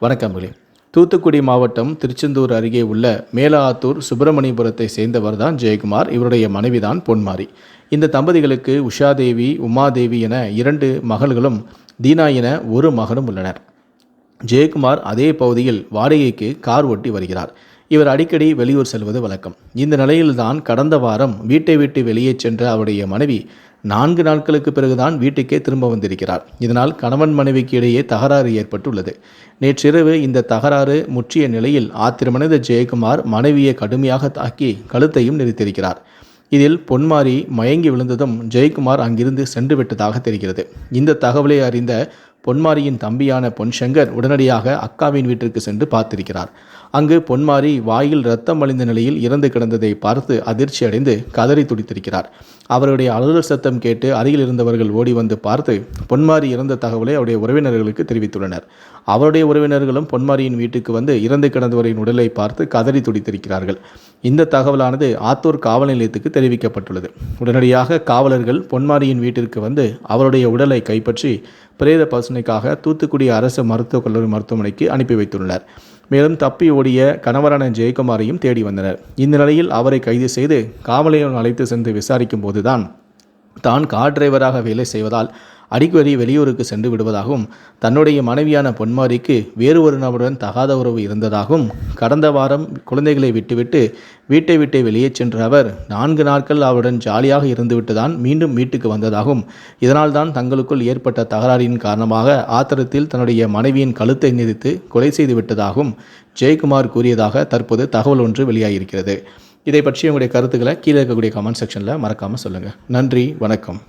வணக்கங்களே. தூத்துக்குடி மாவட்டம் திருச்செந்தூர் அருகே உள்ள மேலாத்தூர் சுப்பிரமணியபுரத்தை சேர்ந்தவர் தான் ஜெயக்குமார். இவருடைய மனைவிதான் பொன்மாரி. இந்த தம்பதிகளுக்கு உஷாதேவி, உமாதேவி என 2 மகள்களும், தீனா என ஒரு மகனும் உள்ளனர். ஜெயக்குமார் அதே பகுதியில் வாடகைக்கு கார் ஓட்டி வருகிறார். இவர் அடிக்கடி வெளியூர் செல்வது வழக்கம். இந்த நிலையில்தான் கடந்த வாரம் வீட்டை விட்டு வெளியே சென்ற அவருடைய மனைவி 4 நாட்களுக்கு பிறகுதான் வீட்டுக்கே திரும்ப வந்திருக்கிறார். இதனால் கணவன் மனைவிக்கு இடையே தகராறு ஏற்பட்டுள்ளது. நேற்றிரவு இந்த தகராறு முற்றிய நிலையில் ஆத்திரமடைந்த ஜெயக்குமார் மனைவியை கடுமையாக தாக்கி கழுத்தையும் நெரித்திருக்கிறார். இதில் பொன்மாரி மயங்கி விழுந்ததும் ஜெயக்குமார் அங்கிருந்து சென்று விட்டதாக தெரிகிறது. இந்த தகவலை அறிந்த பொன்மாரியின் தம்பியான பொன்சங்கர் உடனடியாக அக்காவின் வீட்டிற்கு சென்று பார்த்திருக்கிறார். அங்கு பொன்மாரி வாயில் இரத்தம் வழிந்த நிலையில் இறந்து கிடந்ததை பார்த்து அதிர்ச்சி அடைந்து கதறி துடித்திருக்கிறார். அவருடைய அழுதல் சத்தம் கேட்டு அருகில் இருந்தவர்கள் ஓடி வந்து பார்த்து பொன்மாரி இறந்த தகவலை அவருடைய உறவினர்களுக்கு தெரிவித்துள்ளனர். அவருடைய உறவினர்களும் பொன்மாரியின் வீட்டுக்கு வந்து இறந்து கிடந்தவரின் உடலை பார்த்து கதறி துடித்திருக்கிறார்கள். இந்த தகவலானது ஆத்தூர் காவல் நிலையத்துக்கு தெரிவிக்கப்பட்டுள்ளது. உடனடியாக காவலர்கள் பொன்மாரியின் வீட்டிற்கு வந்து அவருடைய உடலை கைப்பற்றி பிரேத பரிசோதனைக்காக தூத்துக்குடி அரசு மருத்துவக் கல்லூரி மருத்துவமனைக்கு அனுப்பி வைத்துள்ளனர். மேலும் தப்பி ஓடிய கணவரான ஜெயக்குமாரையும் தேடி வந்தனர். இந்த நிலையில் அவரை கைது செய்து காவலையும் அழைத்து சென்று விசாரிக்கும் போதுதான் தான் கார் டிரைவராக வேலை செய்வதால் அடிக்கடி வெளியூருக்கு சென்று விடுவதாகவும், தன்னுடைய மனைவியான பொன்மாரிக்கு வேறு ஒரு நபருடன் தகாத உறவு இருந்ததாகவும், கடந்த வாரம் குழந்தைகளை விட்டுவிட்டு வீட்டை விட்டு வெளியே சென்ற அவர் 4 நாட்கள் அவருடன் ஜாலியாக இருந்துவிட்டு தான் மீண்டும் வீட்டுக்கு வந்ததாகவும், இதனால்தான் தங்களுக்குள் ஏற்பட்ட தகராறின் காரணமாக ஆத்திரத்தில் தன்னுடைய மனைவியின் கழுத்தை நெரித்து கொலை செய்து விட்டதாகவும் ஜெயக்குமார் கூறியதாக தற்போது தகவல் ஒன்று வெளியாகியிருக்கிறது. இதை பற்றி உங்களுடைய கருத்துக்களை கீழே இருக்கக்கூடிய கமெண்ட் செக்ஷனில் மறக்காமல் சொல்லுங்கள். நன்றி, வணக்கம்.